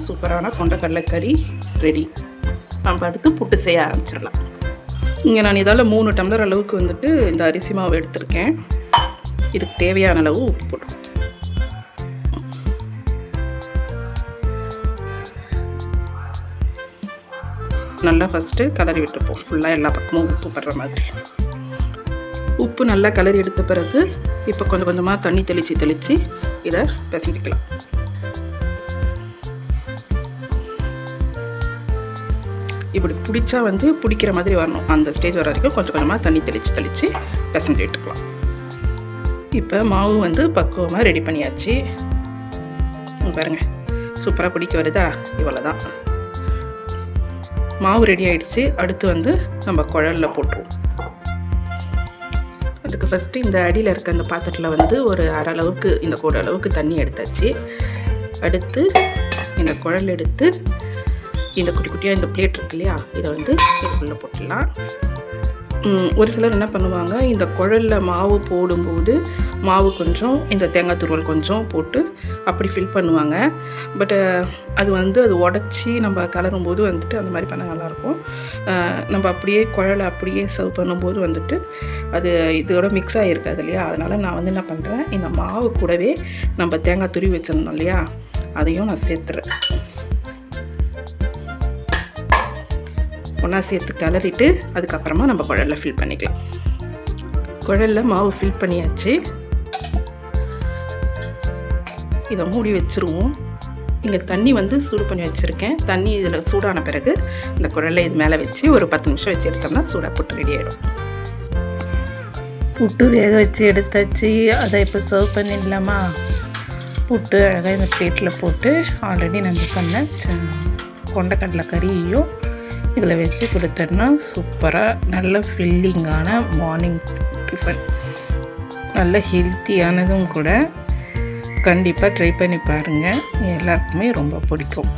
சூப்பரான கொண்டக்கடலை கறி ரெடி. நம்ம அடுத்து புட்டு செய்ய ஆரம்பிச்சிடலாம். இங்கே நான் இதால் 3 டம்ளர் அளவுக்கு வந்துட்டு இந்த அரிசி மாவு எடுத்திருக்கேன். இதுக்கு தேவையான அளவு உப்பு போடும். நல்லா ஃபஸ்ட்டு கலரி விட்டுப்போம். ஃபுல்லாக எல்லா பக்கமும் உப்பு படுற மாதிரி. உப்பு நல்லா கலரி எடுத்த பிறகு இப்போ கொஞ்சம் கொஞ்சமாக தண்ணி தெளித்து இதை பிசைஞ்சிக்கலாம். இப்படி பிடிச்சா பிடிக்கிற மாதிரி வரணும். அந்த ஸ்டேஜ் வர வரைக்கும் கொஞ்சம் கொஞ்சமாக தண்ணி தெளித்து பிசைஞ்சு விட்டுக்கலாம். இப்போ மாவு பக்குவமாக ரெடி பண்ணியாச்சு. பாருங்கள், சூப்பராக பிடிக்க வருதா? இவ்வளோ தான் மாவு ரெடி ஆகிடுச்சு. அடுத்து நம்ம குழலில் போட்டுருவோம். அதுக்கு ஃபஸ்ட்டு இந்த அடியில் இருக்க அந்த பாத்திரத்தில் ஒரு அரை அளவுக்கு இந்த கூட அளவுக்கு தண்ணி எடுத்தாச்சு. அடுத்து இந்த குழல் எடுத்து இந்த குட்டி குட்டியாக இந்த பிளேட் இருக்கு இல்லையா, இதை இதுக்குள்ளே போட்டுடலாம். ஒரு சிலர் என்ன பண்ணுவாங்க, இந்த குழலில் மாவு போடும்போது மாவு கொஞ்சம் இந்த தேங்காய் துருவல் கொஞ்சம் போட்டு அப்படி ஃபில் பண்ணுவாங்க. பட் அது அது உடச்சி நம்ம கலரும்போது அந்த மாதிரி பண்ண நல்லாயிருக்கும். நம்ம அப்படியே குழலை அப்படியே சர்வ் பண்ணும்போது அது இதோட மிக்ஸ் ஆகிருக்காது இல்லையா. அதனால் நான் என்ன பண்ணுறேன், இந்த மாவு கூடவே நம்ம தேங்காய் துருவி வச்சிருந்தோம் இல்லையா, அதையும் நான் சேர்த்துறேன். ஒன்றா சேர்த்து கிளறிட்டு அதுக்கப்புறமா நம்ம குழலில் ஃபில் பண்ணிக்கலாம். குழலில் மாவு ஃபில் பண்ணியாச்சு. இதை மூடி வச்சுருவோம். இங்கே தண்ணி சூடு பண்ணி வச்சுருக்கேன். தண்ணி இதில் சூடான பிறகு இந்த குழலில் இது மேலே வச்சு ஒரு 10 நிமிஷம் வச்சு எடுத்தோம்னா சூடாக புட்டு ரெடி ஆகிடும். புட்டு வேக வச்சு எடுத்தாச்சு. அதை இப்போ சர்வ் பண்ணிடலாமா? புட்டு அழகாக இந்த பிளேட்டில் போட்டு ஆல்ரெடி நம்ம பண்ண கொண்டக்கடலை கறியையும் இதில் வச்சு கொடுத்தோன்னா சூப்பராக நல்ல ஃபில்லிங்கான மார்னிங் டிஃபன், நல்ல ஹெல்த்தியானதும் கூட. கண்டிப்பாக ட்ரை பண்ணி பாருங்கள், எல்லாருக்குமே ரொம்ப பிடிக்கும்.